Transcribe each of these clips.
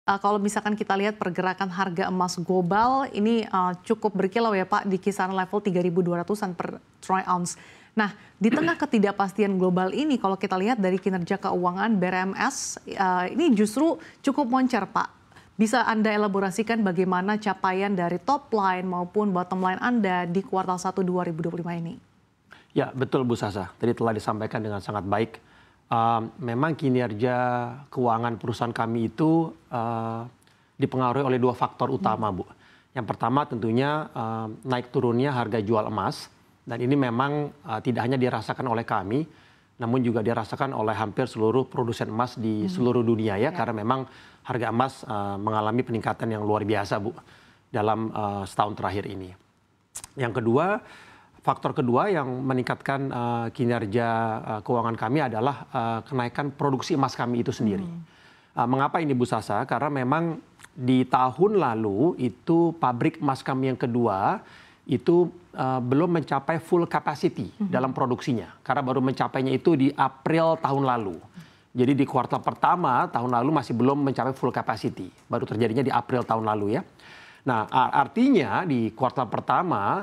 Kalau misalkan kita lihat pergerakan harga emas global ini cukup berkilau ya Pak di kisaran level 3.200-an per troy ounce. Nah, di tengah ketidakpastian global ini kalau kita lihat dari kinerja keuangan BRMS ini justru cukup moncer Pak. Bisa Anda elaborasikan bagaimana capaian dari top line maupun bottom line Anda di kuartal 1 2025 ini? Ya, betul Bu Sasa. Tadi telah disampaikan dengan sangat baik. Memang kinerja keuangan perusahaan kami itu dipengaruhi oleh dua faktor utama, Bu. Yang pertama tentunya naik turunnya harga jual emas, dan ini memang tidak hanya dirasakan oleh kami, namun juga dirasakan oleh hampir seluruh produsen emas di seluruh dunia ya, karena memang harga emas mengalami peningkatan yang luar biasa, Bu, dalam setahun terakhir ini. Yang kedua, faktor kedua yang meningkatkan kinerja keuangan kami adalah kenaikan produksi emas kami itu sendiri. Mengapa ini Bu Sasa? Karena memang di tahun lalu itu pabrik emas kami yang kedua itu belum mencapai full capacity dalam produksinya. Karena baru mencapainya itu di April tahun lalu. Jadi di kuartal pertama tahun lalu masih belum mencapai full capacity. Baru terjadinya di April tahun lalu ya. Nah, artinya di kuartal pertama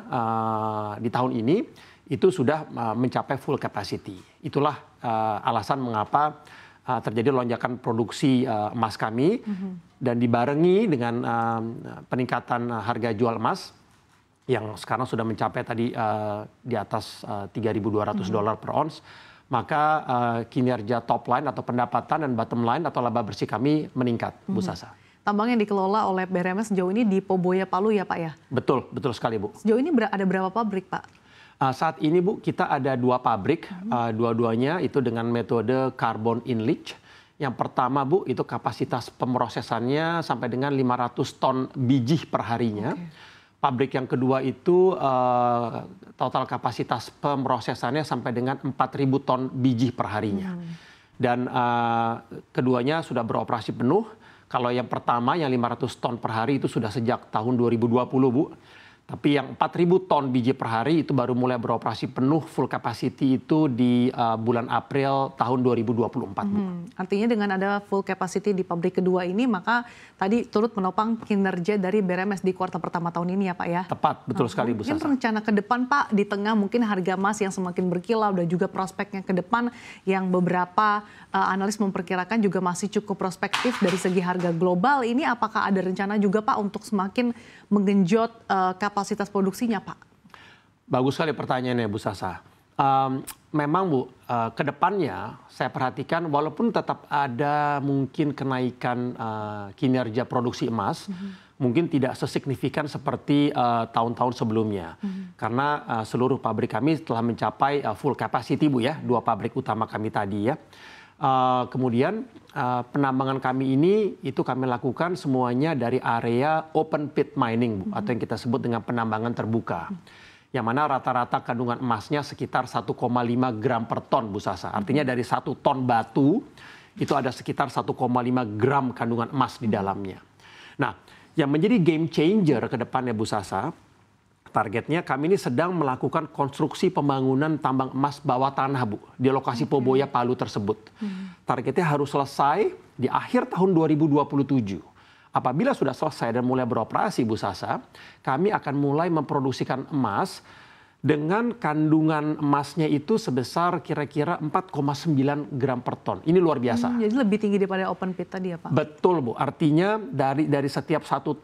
di tahun ini itu sudah mencapai full capacity. Itulah alasan mengapa terjadi lonjakan produksi emas kami dan dibarengi dengan peningkatan harga jual emas yang sekarang sudah mencapai tadi di atas $3.200 per ons. Maka kinerja top line atau pendapatan dan bottom line atau laba bersih kami meningkat, Bu Sasa. Tambang yang dikelola oleh BRMS sejauh ini di Poboya Palu ya Pak ya? Betul, betul sekali Bu. Sejauh ini ada berapa pabrik Pak? Saat ini Bu, kita ada 2 pabrik, dua-duanya itu dengan metode carbon in leach. Yang pertama Bu, itu kapasitas pemrosesannya sampai dengan 500 ton biji per harinya. Pabrik yang kedua itu total kapasitas pemrosesannya sampai dengan 4.000 ton biji per harinya. Dan keduanya sudah beroperasi penuh. Kalau yang pertama yang 500 ton per hari itu sudah sejak tahun 2020 Bu. Tapi yang 4.000 ton biji per hari itu baru mulai beroperasi penuh full capacity itu di bulan April tahun 2024 Bu. Artinya dengan ada full capacity di pabrik kedua ini maka tadi turut menopang kinerja dari BRMS di kuartal pertama tahun ini ya Pak ya? Tepat, betul sekali Bu Sasa. Mungkin rencana ke depan Pak di tengah mungkin harga emas yang semakin berkilau dan juga prospeknya ke depan yang beberapa analis memperkirakan juga masih cukup prospektif dari segi harga global ini, apakah ada rencana juga Pak untuk semakin menggenjot kapasitas produksinya Pak? Bagus sekali pertanyaannya Bu Sasa. Memang Bu, ke depannya saya perhatikan walaupun tetap ada mungkin kenaikan kinerja produksi emas, mungkin tidak sesignifikan seperti tahun-tahun sebelumnya. Karena seluruh pabrik kami telah mencapai full capacity Bu ya, 2 pabrik utama kami tadi ya. Kemudian penambangan kami ini itu kami lakukan semuanya dari area open pit mining Bu, atau yang kita sebut dengan penambangan terbuka. Yang mana rata-rata kandungan emasnya sekitar 1,5 gram per ton Bu Sasa. Artinya dari 1 ton batu itu ada sekitar 1,5 gram kandungan emas di dalamnya. Nah, yang menjadi game changer ke depannya Bu Sasa, targetnya kami ini sedang melakukan konstruksi pembangunan tambang emas bawah tanah Bu di lokasi Poboya Palu tersebut. Targetnya harus selesai di akhir tahun 2027. Apabila sudah selesai dan mulai beroperasi Bu Sasa, kami akan mulai memproduksikan emas dengan kandungan emasnya itu sebesar kira-kira 4,9 gram per ton. Ini luar biasa. Jadi lebih tinggi daripada open pit tadi ya Pak? Betul Bu. Artinya dari setiap satu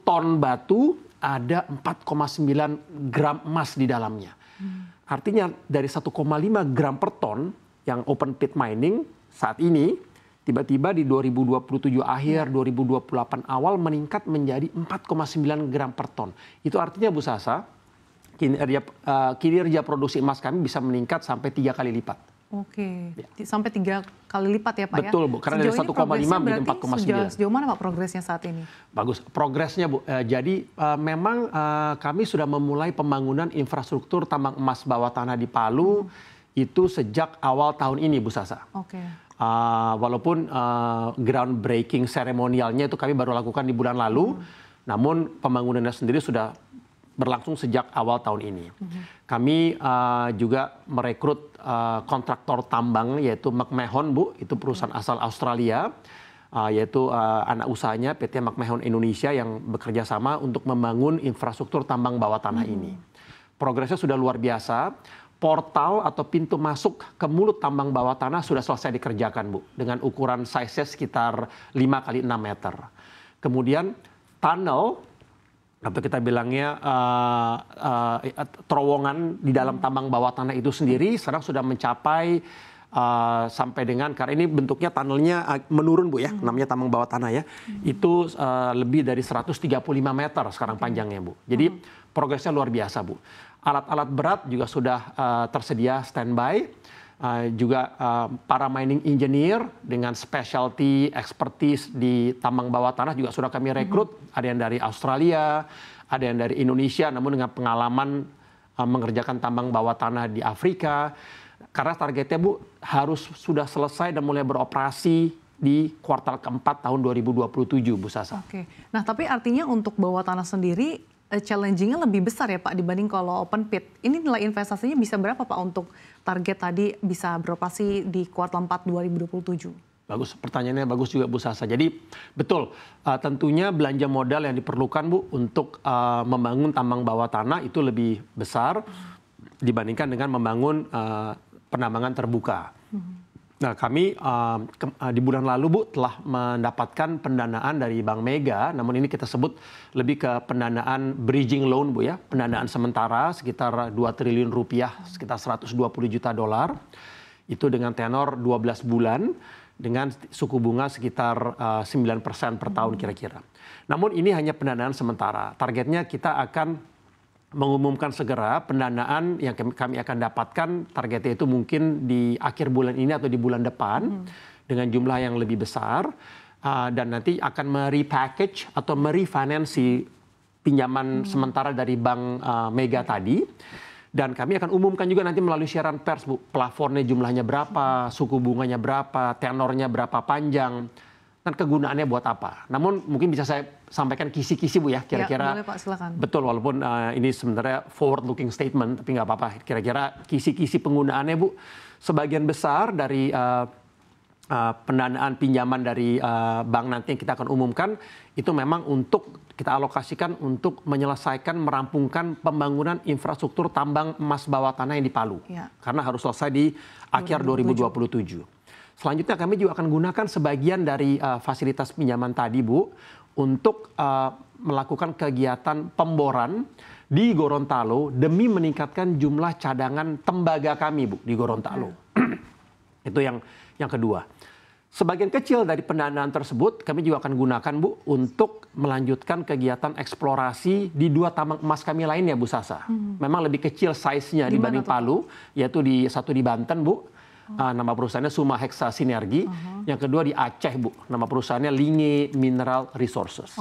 ton batu ada 4,9 gram emas di dalamnya. Artinya dari 1,5 gram per ton yang open pit mining saat ini tiba-tiba di 2027 akhir, 2028 awal meningkat menjadi 4,9 gram per ton. Itu artinya Bu Sasa, kinerja produksi emas kami bisa meningkat sampai 3 kali lipat. Oke, sampai 3 kali lipat ya Pak? Betul Bu, karena dari 1,5 menjadi 4,9. Sejauh mana Pak progresnya saat ini? Bagus, progresnya Bu. Jadi memang kami sudah memulai pembangunan infrastruktur tambang emas bawah tanah di Palu itu sejak awal tahun ini Bu Sasa. Walaupun groundbreaking seremonialnya itu kami baru lakukan di bulan lalu, namun pembangunannya sendiri sudah berlangsung sejak awal tahun ini. Kami juga merekrut kontraktor tambang yaitu McMahon Bu, itu perusahaan asal Australia. yaitu anak usahanya PT McMahon Indonesia yang bekerja sama untuk membangun infrastruktur tambang bawah tanah ini. Progresnya sudah luar biasa. Portal atau pintu masuk ke mulut tambang bawah tanah sudah selesai dikerjakan, Bu, dengan ukuran size sekitar 5 kali 6 meter. Kemudian tunnel atau kita bilangnya terowongan di dalam tambang bawah tanah itu sendiri sekarang sudah mencapai sampai dengan, karena ini bentuknya tunnelnya menurun, Bu, ya, namanya tambang bawah tanah ya, itu lebih dari 135 meter sekarang panjangnya, Bu. Jadi progresnya luar biasa, Bu. Alat-alat berat juga sudah tersedia standby, juga para mining engineer dengan specialty expertise di tambang bawah tanah juga sudah kami rekrut. Ada yang dari Australia, ada yang dari Indonesia, namun dengan pengalaman mengerjakan tambang bawah tanah di Afrika. Karena targetnya, Bu, harus sudah selesai dan mulai beroperasi di kuartal keempat tahun 2027, Bu Sasa. Oke. Nah, tapi artinya untuk bawah tanah sendiri challenging-nya lebih besar ya, Pak, dibanding kalau open pit. Ini nilai investasinya bisa berapa, Pak, untuk target tadi bisa beroperasi di kuartal 4 2027? Bagus, pertanyaannya bagus juga, Bu Sasa. Jadi betul, tentunya belanja modal yang diperlukan, Bu, untuk membangun tambang bawah tanah itu lebih besar dibandingkan dengan membangun penambangan terbuka. Nah, kami di bulan lalu, Bu, telah mendapatkan pendanaan dari Bank Mega, namun ini kita sebut lebih ke pendanaan bridging loan, Bu, ya, pendanaan sementara sekitar 2 triliun rupiah, sekitar 120 juta dolar, itu dengan tenor 12 bulan, dengan suku bunga sekitar 9% per tahun kira-kira. Namun ini hanya pendanaan sementara. Targetnya kita akan mengumumkan segera pendanaan yang kami akan dapatkan, targetnya itu mungkin di akhir bulan ini atau di bulan depan dengan jumlah yang lebih besar, dan nanti akan merepackage atau merefinansi pinjaman sementara dari Bank Mega tadi, dan kami akan umumkan juga nanti melalui siaran pers, Bu, plafonnya jumlahnya berapa, suku bunganya berapa, tenornya berapa panjang, dan kegunaannya buat apa. Namun mungkin bisa saya sampaikan kisi-kisi, Bu, ya, kira-kira. Ya, boleh, Pak, silakan. Betul, walaupun ini sebenarnya forward looking statement, tapi nggak apa-apa. Kira-kira kisi-kisi penggunaannya, Bu, sebagian besar dari pendanaan pinjaman dari bank nanti yang kita akan umumkan, itu memang untuk kita alokasikan untuk menyelesaikan, merampungkan pembangunan infrastruktur tambang emas bawah tanah yang di Palu. Ya. Karena harus selesai di akhir 2027. Selanjutnya kami juga akan gunakan sebagian dari fasilitas pinjaman tadi, Bu, untuk melakukan kegiatan pemboran di Gorontalo demi meningkatkan jumlah cadangan tembaga kami, Bu, di Gorontalo. Itu yang kedua. Sebagian kecil dari pendanaan tersebut kami juga akan gunakan, Bu, untuk melanjutkan kegiatan eksplorasi di 2 tambang emas kami lainnya, Bu Sasa. Memang lebih kecil size-nya dibanding Palu, yaitu satu di Banten, Bu. Nama perusahaannya Suma Heksa Sinergi. Yang kedua di Aceh, Bu. Nama perusahaannya Linge Mineral Resources.